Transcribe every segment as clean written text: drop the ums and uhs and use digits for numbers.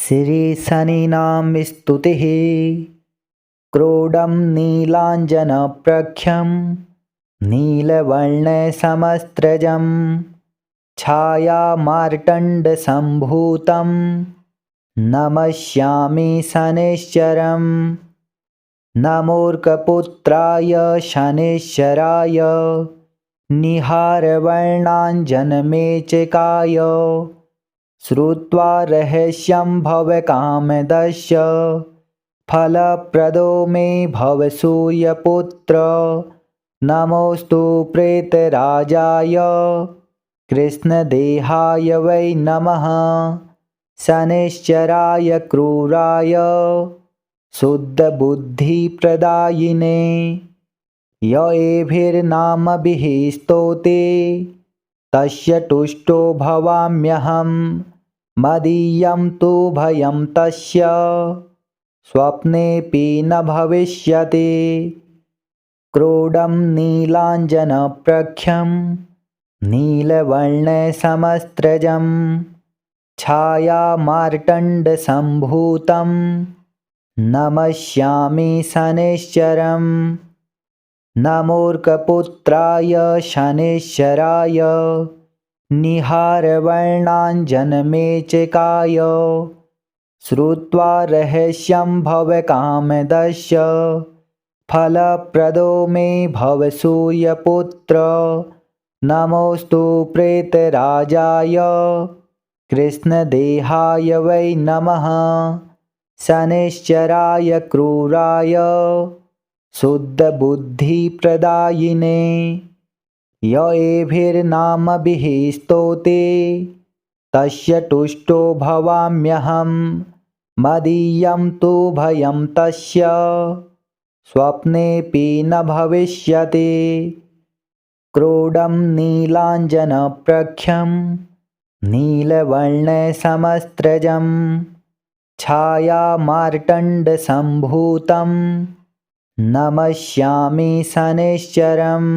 श्रीशनीनां स्तुतिः। क्रोडं नीलाञ्जनप्रख्यं नीलवर्णसमस्त्रजं छायामार्तण्डसम्भूतं नमस्यामि शनैश्चरम्। नमोऽर्कपुत्राय शनैश्चराय निहारवर्णाञ्जनमेचकाय श्रुत्वा रहस्यं भवकामदस्य फलप्रदो मे भव सूर्यपुत्र। नमोऽस्तु प्रेतराजाय कृष्णदेहाय वै नमः। शनैश्चराय क्रूराय शुद्धबुद्धिप्रदायिने य एभिर्नामभिः स्तौते तस्य तुष्टो भवाम्यहं। मदीयं तु भयं तस्य स्वप्नेऽपि न भविष्यति। क्रोडं नीलाञ्जनप्रख्यं नीलवर्णसमस्त्रजं छायामार्तण्डसम्भूतं नमस्यामि शनैश्चरम्। नमोऽर्कपुत्राय शनैश्चराय निहारवर्णाञ्जनमेचकाय श्रुत्वा रहस्यं भवकामदस्य फलप्रदो मे भव सूर्यपुत्र। नमोऽस्तु प्रेतराजाय कृष्णदेहाय वै नमः। शनैश्चराय क्रूराय शुद्धबुद्धिप्रदायिने य एभिर्नामभिः स्तौते तस्य तुष्टो भवाम्यहं। मदीयं तु भयं तस्य स्वप्नेऽपि न भविष्यति। क्रोडं नीलाञ्जनप्रख्यं नीलवर्णसमस्त्रजं छायामार्तण्डसम्भूतं नमस्यामि शनैश्चरम्।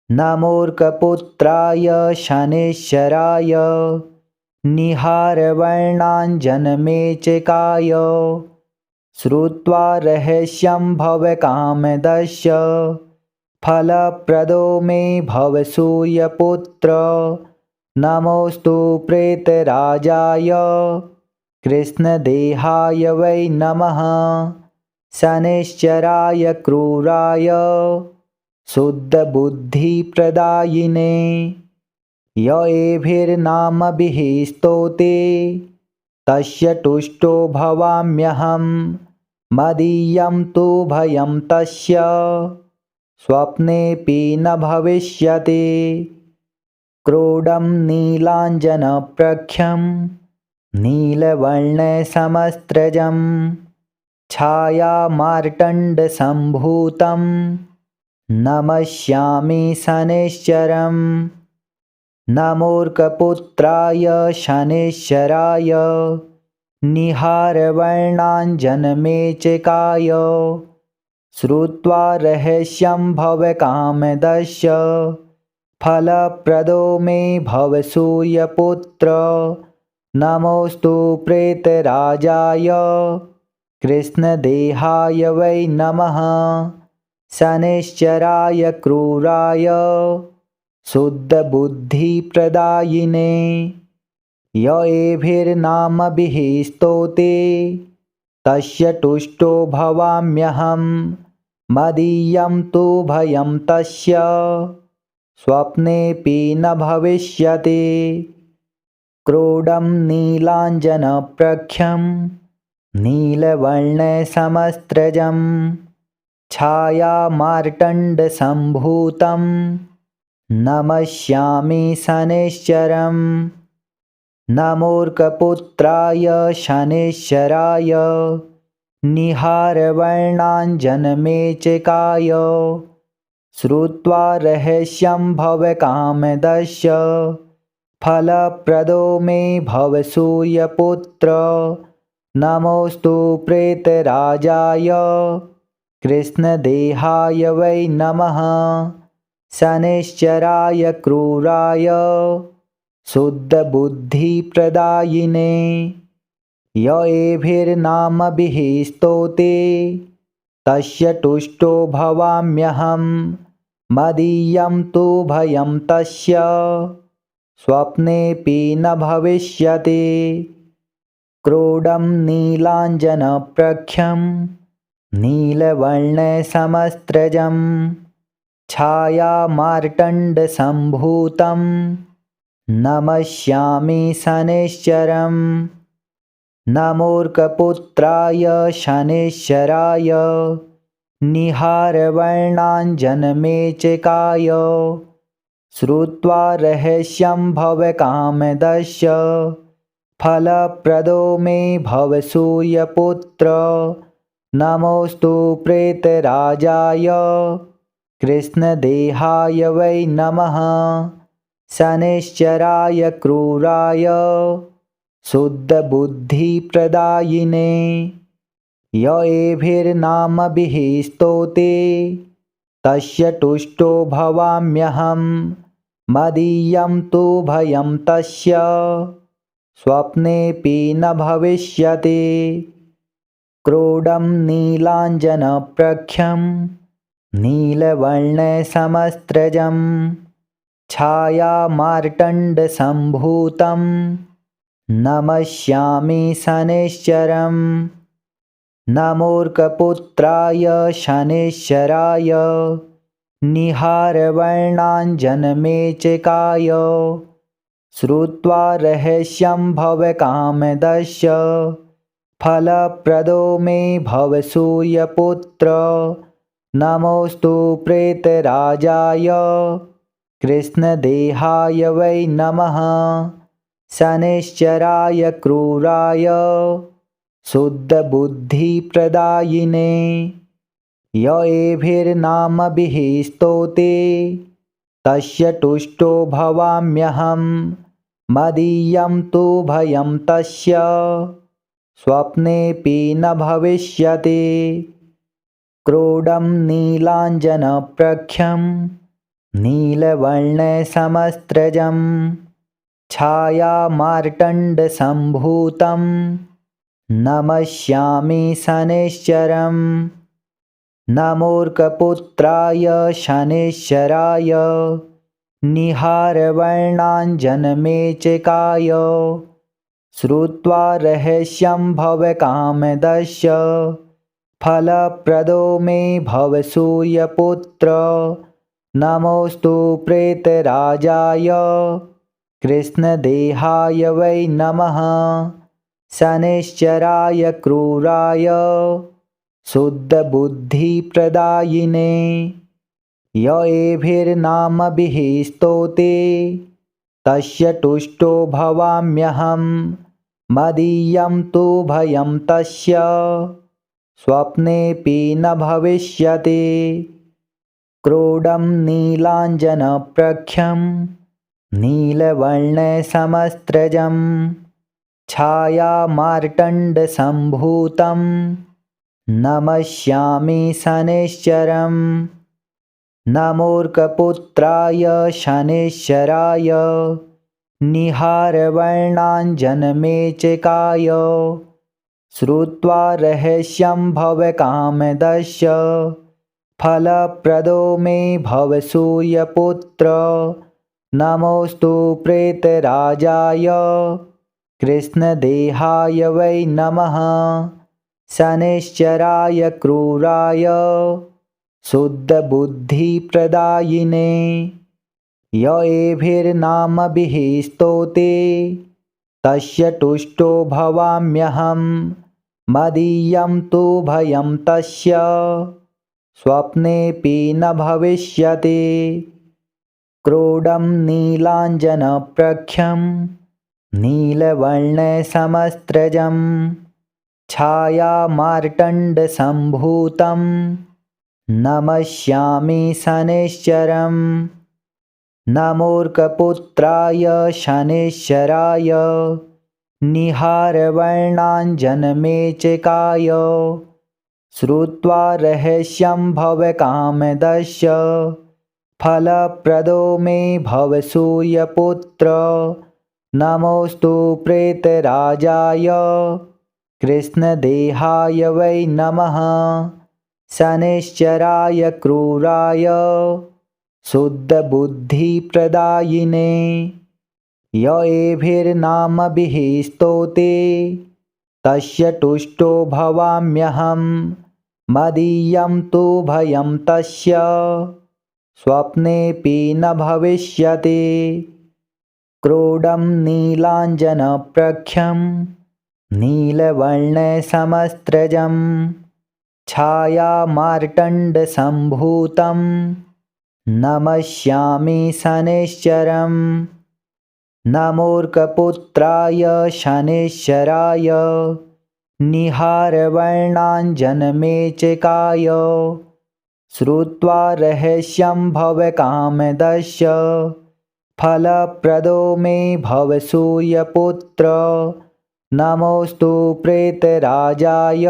नमोऽर्कपुत्राय शनैश्चराय निहारवर्णाञ्जनमेचकाय श्रुत्वा रहस्यं भवकामदस्य फलप्रदो मे भव सूर्यपुत्र। नमोऽस्तु प्रेतराजाय कृष्णदेहाय वै नमः। शनैश्चराय क्रूराय शुद्धबुद्धिप्रदायिने य एभिर्नामभिः स्तौते तस्य तुष्टो भवाम्यहं। मदीयं तु भयं तस्य स्वप्नेऽपि न भविष्यति। क्रोडं नीलाञ्जनप्रख्यं नीलवर्णसमस्त्रजं छायामार्तण्डसम्भूतं नमस्यामि शनैश्चरम्। नमोऽर्कपुत्राय शनैश्चराय निहारवर्णाञ्जनमेचकाय श्रुत्वा रहस्यं भवकामदस्य फलप्रदो मे भव सूर्यपुत्र। नमोऽस्तु प्रेतराजाय कृष्णदेहाय वै नमः। शनैश्चराय क्रूराय शुद्धबुद्धिप्रदायिने य एभिर्नामभिः स्तौते तस्य तुष्टो भवाम्यहं। मदीयं तु भयं तस्य स्वप्नेऽपि न भविष्यति। क्रोडं नीलाञ्जनप्रख्यं नीलवर्णसमस्त्रजं छायामार्तण्डसम्भूतं नमस्यामि शनैश्चरम्। नमोऽर्कपुत्राय शनैश्चराय निहारवर्णाञ्जनमेचकाय श्रुत्वा रहस्यं भवकामदस्य फलप्रदो मे भव सूर्यपुत्र। नमोऽस्तु प्रेतराजाय कृष्णदेहाय वै नमः। शनैश्चराय क्रूराय शुद्धबुद्धिप्रदायिने य एभिर्नामभिः स्तौते तस्य तुष्टो भवाम्यहं मदीयं तु भयं तस्य स्वप्नेऽपि न भविष्यति। क्रोडं नीलाञ्जनप्रख्यं नीलवर्णसमस्त्रजं छायामार्तण्डसम्भूतं नमस्यामि शनैश्चरम्। नमोऽर्कपुत्राय शनैश्चराय निहारवर्णाञ्जनमेचकाय श्रुत्वा रहस्यं भवकामदस्य फलप्रदो मे भव सूर्यपुत्र। नमोऽस्तु प्रेतराजाय कृष्णदेहाय वै नमः शनैश्चराय क्रूराय शुद्धबुद्धिप्रदायिने। य एभिर्नामभिः स्तौते तस्य तुष्टो भवाम्यहं मदीयं तु भयं तस्य स्वप्नेऽपि न भविष्यति। क्रोडं नीलाञ्जनप्रख्यं नीलवर्णसमस्त्रजं छायामार्तण्डसम्भूतं नमस्यामि शनैश्चरम्। नमोऽर्कपुत्राय शनैश्चराय निहारवर्णाञ्जनमेचकाय श्रुत्वा रहस्यं भवकामदस्य फलप्रदो मे भव सूर्यपुत्र। नमोऽस्तु प्रेतराजाय कृष्णदेहाय वै नमः शनैश्चराय क्रूराय शुद्धबुद्धिप्रदायिने। य एभिर्नामभिः स्तौते तस्य तुष्टो भवाम्यहं मदीयं तु भयं तस्य स्वप्नेऽपि न भविष्यति। क्रोडं नीलाञ्जनप्रख्यं नीलवर्णसमस्त्रजं छायामार्तण्डसम्भूतं नमस्यामि शनैश्चरम्। नमोऽर्कपुत्राय शनैश्चराय निहारवर्णाञ्जनमेचकाय श्रुत्वा रहस्यं भवकामदस्य फलप्रदो मे भव सूर्यपुत्र। नमोऽस्तु प्रेतराजाय कृष्णदेहाय वै नमः शनैश्चराय क्रूराय शुद्धबुद्धिप्रदायिने। य एभिर्नामभिः स्तौते तस्य तुष्टो भवाम्यहं मदीयं तु भयं तस्य स्वप्नेऽपि न भविष्यति। क्रोडं नीलाञ्जनप्रख्यं नीलवर्णसमस्त्रजं छायामार्तण्डसम्भूतं नमस्यामि शनैश्चरम्। नमोऽर्कपुत्राय शनैश्चराय निहारवर्णाञ्जनमेचकाय श्रुत्वा रहस्यं भवकामदस्य फलप्रदो मे भव सूर्यपुत्र। नमोऽस्तु प्रेतराजाय कृष्णदेहाय वै नमः शनैश्चराय क्रूराय शुद्धबुद्धिप्रदायिने। य एभिर्नामभिः स्तौते तस्य तुष्टो भवाम्यहं मदीयं तु भयं तस्य स्वप्नेऽपि न भविष्यति। क्रोडं नीलाञ्जनप्रख्यं नीलवर्णसमस्त्रजं छायामार्तण्डसम्भूतं नमस्यामि शनैश्चरम्। नमोऽर्कपुत्राय शनैश्चराय निहारवर्णाञ्जनमेचकाय श्रुत्वा रहस्यं भवकामदस्य फलप्रदो मे भव सूर्यपुत्र। नमोऽस्तु प्रेतराजाय कृष्णदेहाय वै नमः शनैश्चराय क्रूराय शुद्धबुद्धिप्रदायिने य एभिर्नामभिः स्तौते तस्य तुष्टो भवाम्यहं मदीयं तु भयं तस्य स्वप्नेऽपि न भविष्यति क्रोडं नीलाञ्जनप्रख्यं नीलवर्णसमस्त्रजं छायामार्तण्डसम्भूतं नमस्यामि शनैश्चरम् नमोऽर्कपुत्राय शनैश्चराय निहारवर्णाञ्जनमेचकाय श्रुत्वा रहस्यं भवकामदस्य फलप्रदो मे भव सूर्यपुत्र नमोऽस्तु प्रेतराजाय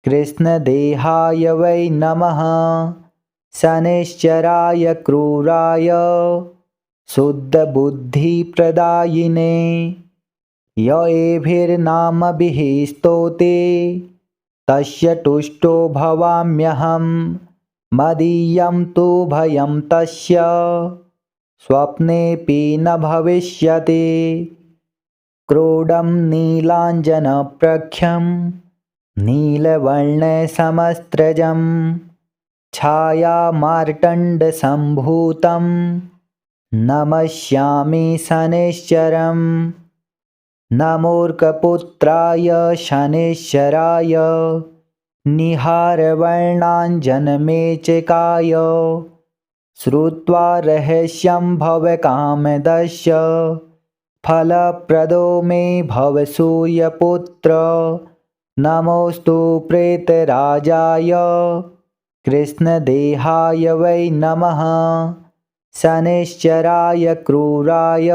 कृष्णदेहाय वै नमः शनैश्चराय क्रूराय शुद्धबुद्धिप्रदायिने य एभिर्नामभिः स्तौते तस्य तुष्टो भवाम्यहं मदीयं तु भयं तस्य स्वप्नेऽपि न भविष्यति क्रोडं नीलाञ्जनप्रख्यं नीलवर्णसमस्त्रजं छायामार्तण्डसम्भूतं नमस्यामि शनैश्चरम् नमोऽर्कपुत्राय शनैश्चराय निहारवर्णाञ्जनमेचकाय श्रुत्वा रहस्यं भवकामदस्य फलप्रदो मे भव सूर्यपुत्र नमोऽस्तु प्रेतराजाय कृष्णदेहाय वै नमः शनैश्चराय क्रूराय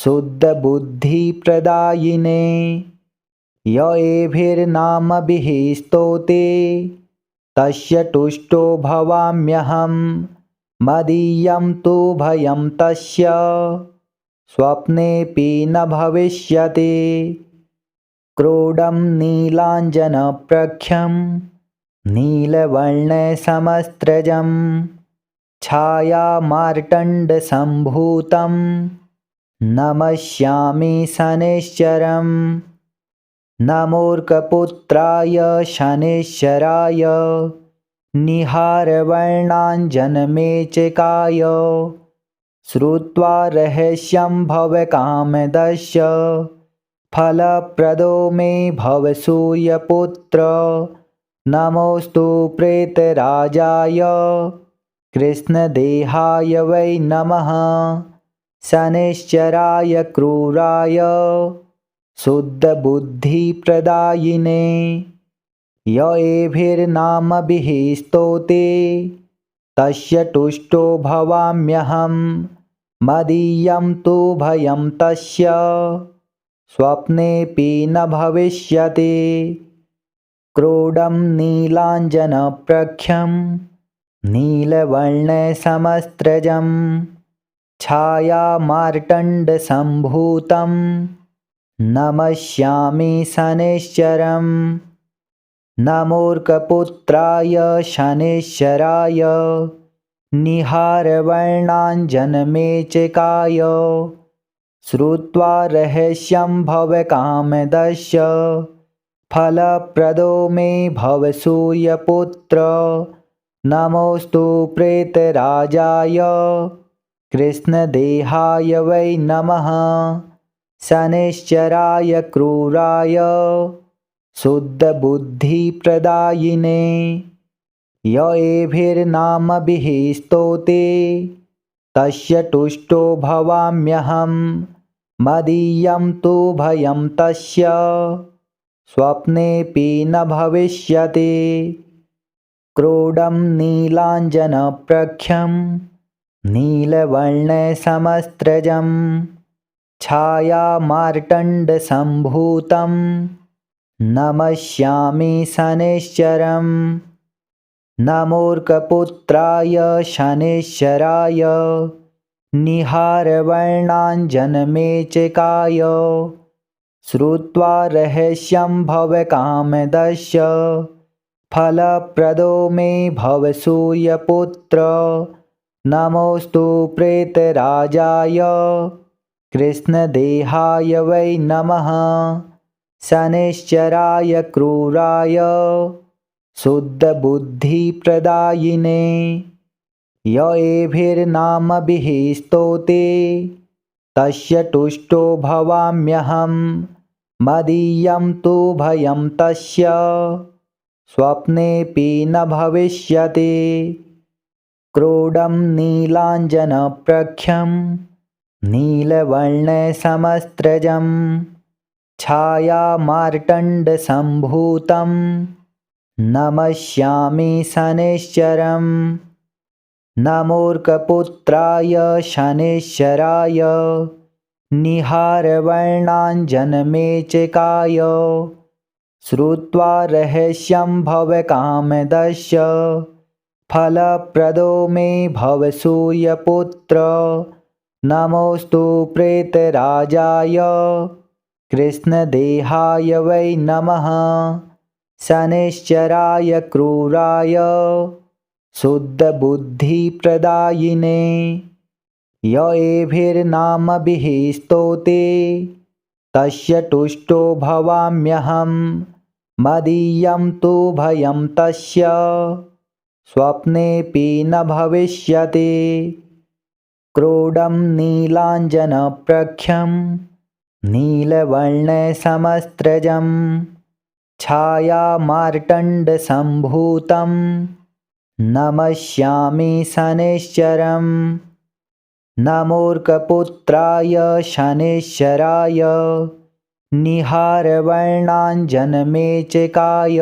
शुद्धबुद्धिप्रदायिने य एभिर्नामभिः स्तौते तस्य तुष्टो भवाम्यहं मदीयं तु भयं तस्य स्वप्नेऽपि न भविष्यति क्रोडं नीलाञ्जनप्रख्यं नीलवर्णसमस्त्रजं छायामार्तण्डसम्भूतं नमस्यामि शनैश्चरम् नमोऽर्कपुत्राय शनैश्चराय निहारवर्णाञ्जनमेचकाय श्रुत्वा रहस्यं भवकामदस्य फलप्रदो मे भव सूर्यपुत्र नमोऽस्तु प्रेतराजाय कृष्णदेहाय वै नमः शनैश्चराय क्रूराय शुद्धबुद्धिप्रदायिने य एभिर्नामभिः स्तौते तस्य तुष्टो भवाम्यहं मदीयं तु भयं तस्य स्वप्नेऽपि न भविष्यति क्रोडं नीलाञ्जनप्रख्यं नीलवर्णसमस्त्रजं छायामार्तण्डसम्भूतं नमस्यामि शनैश्चरम् नमोऽर्कपुत्राय शनैश्चराय निहारवर्णाञ्जनमेचकाय श्रुत्वा रहस्यं भवकामदस्य फलप्रदो मे भव सूर्यपुत्र नमोऽस्तु प्रेतराजाय कृष्णदेहाय वै नमः शनैश्चराय क्रूराय शुद्धबुद्धिप्रदायिने य एभिर्नामभिः स्तौते तस्य तुष्टो भवाम्यहं मदीयं तु भयं तस्य स्वप्नेऽपि न भविष्यति क्रोडं नीलाञ्जनप्रख्यं नीलवर्णसमस्त्रजं छायामार्तण्डसम्भूतं नमस्यामि शनैश्चरम् नमोऽर्कपुत्राय शनैश्चराय निहारवर्णाञ्जनमेचकाय श्रुत्वा रहस्यं भवकामदस्य फलप्रदो मे भव सूर्यपुत्र नमोऽस्तु प्रेतराजाय कृष्णदेहाय वै नमः शनैश्चराय क्रूराय शुद्धबुद्धिप्रदायिने य एभिर्नामभिः स्तौते तस्य तुष्टो भवाम्यहं मदीयं तु भयं तस्य स्वप्नेऽपि न भविष्यति क्रोडं नीलाञ्जनप्रख्यं नीलवर्णसमस्त्रजं छायामार्तण्डसम्भूतं नमस्यामि शनैश्चरं नमोऽर्कपुत्राय शनैश्चराय निहारवर्णाञ्जनमेचकाय श्रुत्वा रहस्यं भवकामदस्य फलप्रदो मे भव सूर्यपुत्र नमोऽस्तु प्रेतराजाय कृष्णदेहाय वै नमः शनैश्चराय क्रूराय शुद्धबुद्धिप्रदायिने य एभिर्नामभिः स्तौते तस्य तुष्टो भवाम्यहं मदीयं तु भयं तस्य स्वप्नेऽपि न भविष्यति क्रोडं नीलाञ्जनप्रख्यं नीलवर्णसमस्त्रजं छायामार्तण्डसम्भूतं नमस्यामि शनैश्चरं नमोऽर्कपुत्राय शनैश्चराय निहारवर्णाञ्जनमेचकाय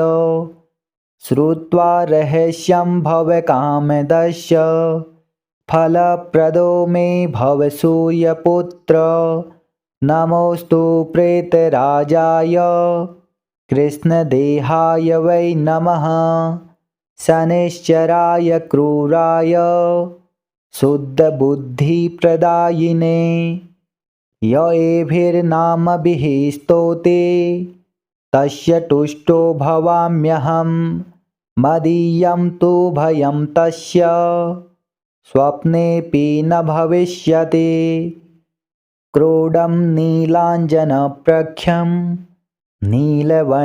श्रुत्वा रहस्यं भवकामदस्य फलप्रदो मे भव सूर्यपुत्र नमोऽस्तु प्रेतराजाय कृष्णदेहाय वै नमः शनैश्चराय क्रूराय शुद्धबुद्धिप्रदायिने य एभिर्नामभिः स्तौते तस्य तुष्टो भवाम्यहं मदीयं तु भयं तस्य स्वप्नेऽपि न भविष्यति क्रोडं नीलाञ्जनप्रख्यं नीलवर्णसमस्त्रजं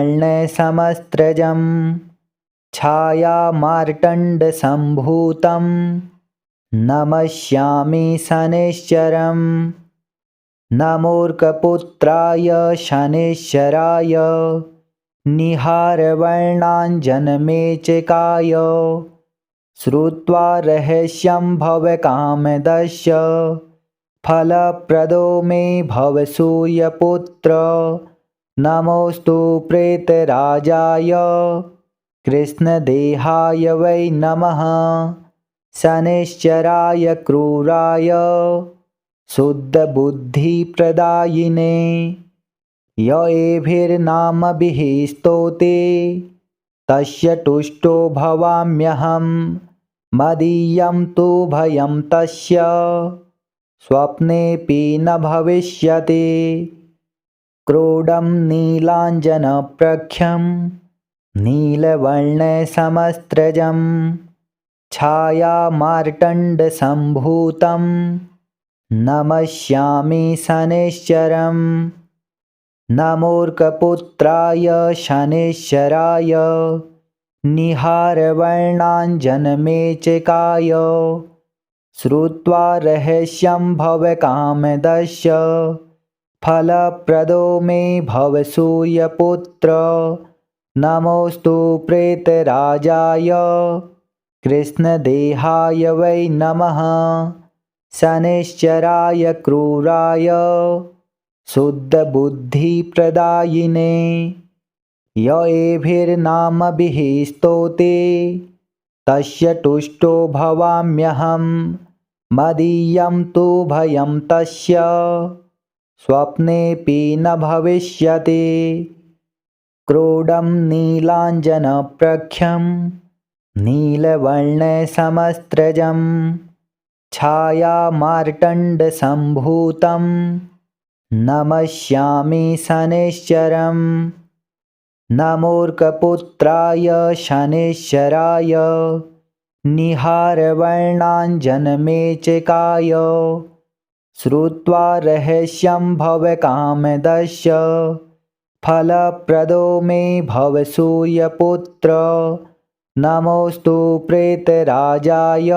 छायामार्तण्डसम्भूतं नमस्यामि शनैश्चरं नमोऽर्कपुत्राय शनैश्चराय निहारवर्णाञ्जनमेचकाय श्रुत्वा रहस्यं भवकामदस्य फलप्रदो मे भव सूर्यपुत्र नमोऽस्तु प्रेतराजाय कृष्णदेहाय वै नमः शनैश्चराय क्रूराय शुद्धबुद्धिप्रदायिने य एभिर्नामभिः स्तौते तस्य तुष्टो भवाम्यहं मदीयं तु भयं तस्य स्वप्नेऽपि न भविष्यति क्रोडं नीलाञ्जनप्रख्यं नीलवर्णसमस्त्रजं छायामार्तण्डसम्भूतं नमस्यामि शनैश्चरं नमोऽर्कपुत्राय शनैश्चराय निहारवर्णाञ्जनमेचकाय श्रुत्वा रहस्यं भवकामदस्य फलप्रदो मे भव सूर्यपुत्र नमोऽस्तु प्रेतराजाय कृष्णदेहाय वै नमः शनैश्चराय क्रूराय शुद्धबुद्धिप्रदायिने य एभिर्नामभिः स्तौते तस्य तुष्टो भवाम्यहं मदीयं तु भयं तस्य स्वप्नेऽपि न भविष्यति क्रोडं नीलाञ्जनप्रख्यं नीलवर्णसमस्त्रजं छायामार्तण्डसम्भूतं नमस्यामि शनैश्चरम् न मूर्खपुत्राय शनैश्चराय निहारवर्णाञ्जनमेचकाय श्रुत्वा रहस्यं भवकामदस्य फलप्रदो मे भव सूर्यपुत्र नमोऽस्तु प्रेतराजाय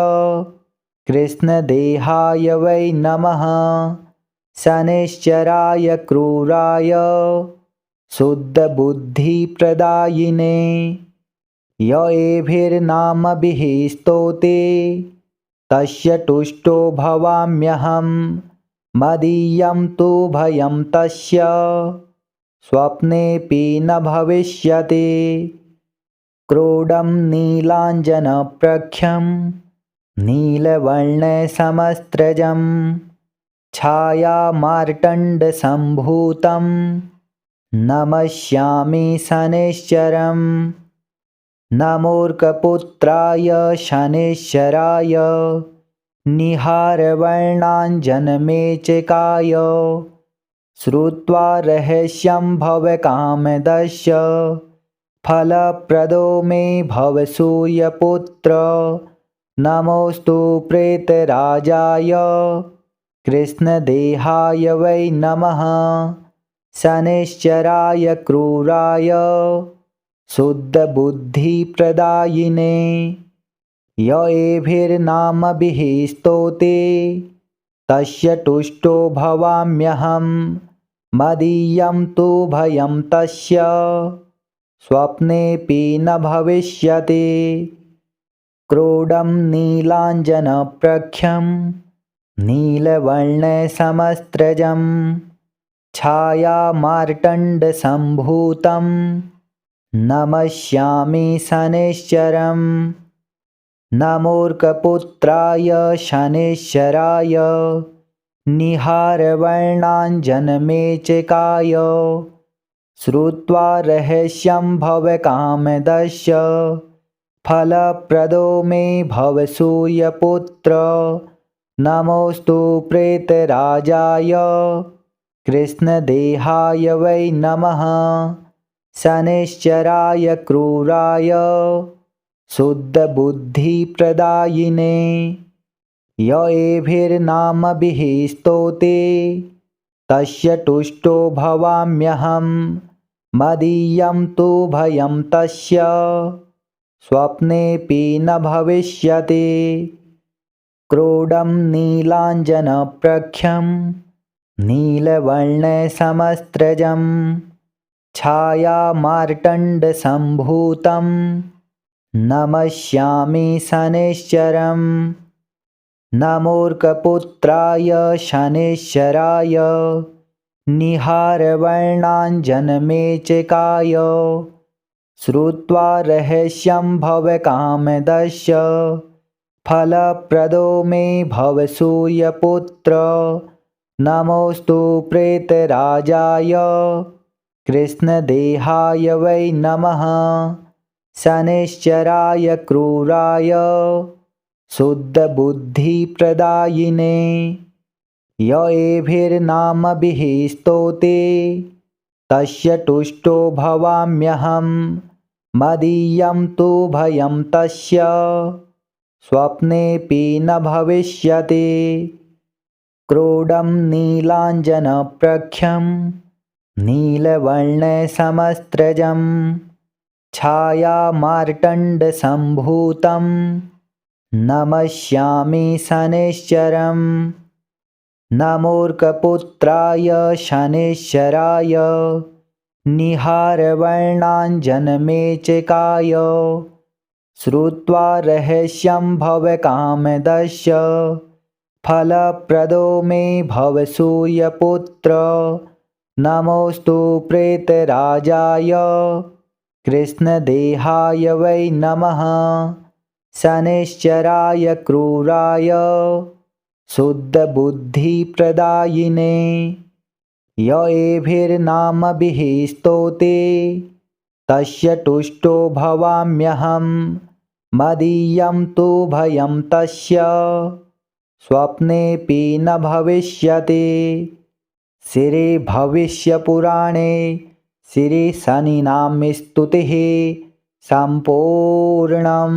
कृष्णदेहाय वै नमः शनैश्चराय क्रूराय शुद्धबुद्धिप्रदायिने य एभिर्नामभिः स्तौते तस्य तुष्टो भवाम्यहं मदीयं तु भयं तस्य स्वप्नेऽपि न भविष्यति क्रोडं नीलाञ्जनप्रख्यं नीलवर्णसमस्त्रजं छायामार्तण्डसम्भूतं नमस्यामि शनैश्चरम् न मूर्खपुत्राय शनैश्चराय निहारवर्णाञ्जनमेचकाय श्रुत्वा रहस्यं भवकामदस्य फलप्रदो मे भव सूर्यपुत्र नमोऽस्तु प्रेतराजाय कृष्णदेहाय वै नमः शनैश्चराय क्रूराय शुद्धबुद्धिप्रदायिने य एभिर्नामभिः स्तौते तस्य तुष्टो भवाम्यहं मदीयं तु भयं तस्य स्वप्नेऽपि न भविष्यति क्रोडं नीलाञ्जनप्रख्यं नीलवर्णसमस्त्रजं छायामार्तण्डसम्भूतं नमस्यामि शनैश्चरम् न मूर्खपुत्राय शनैश्चराय निहारवर्णाञ्जनमेचकाय श्रुत्वा रहस्यं भवकामदस्य फलप्रदो मे भव सूर्यपुत्र नमोऽस्तु प्रेतराजाय कृष्णदेहाय वै नमः शनैश्चराय क्रूराय शुद्धबुद्धिप्रदायिने य एभिर्नामभिः स्तौते तस्य तुष्टो भवाम्यहं मदीयं तु भयं तस्य स्वप्नेऽपि न भविष्यति क्रोडं नीलाञ्जनप्रख्यं नीलवर्णसमस्त्रजं छायामार्तण्डसम्भूतं नमस्यामि शनैश्चरम् न मूर्खपुत्राय शनैश्चराय निहारवर्णाञ्जनमेचकाय श्रुत्वा रहस्यं भवकामदस्य फलप्रदो मे भव सूर्यपुत्र नमोऽस्तु प्रेतराजाय कृष्णदेहाय वै नमः शनैश्चराय क्रूराय शुद्धबुद्धिप्रदायिने य एभिर्नामभिः स्तौते तस्य तुष्टो भवाम्यहं मदीयं तु भयं तस्य स्वप्नेऽपि न भविष्यति क्रोडं नीलाञ्जनप्रख्यं नीलवर्णसमस्त्रजं छायामार्तण्डसम्भूतं नमस्यामि शनैश्चरम् न मूर्खपुत्राय शनैश्चराय निहारवर्णाञ्जनमेचकाय श्रुत्वा रहस्यं भवकामदस्य फलप्रदो मे भव सूर्यपुत्र नमोऽस्तु प्रेतराजाय कृष्णदेहाय वै नमः शनैश्चराय क्रूराय शुद्धबुद्धिप्रदायिने य एभिर्नामभिः स्तौते तस्य तुष्टो भवाम्यहं मदीयं तु भयं तस्य स्वप्नेऽपि न भविष्यति शिरे भविष्यपुराणे श्रीशनीनां स्तुतिः सम्पूर्णम्।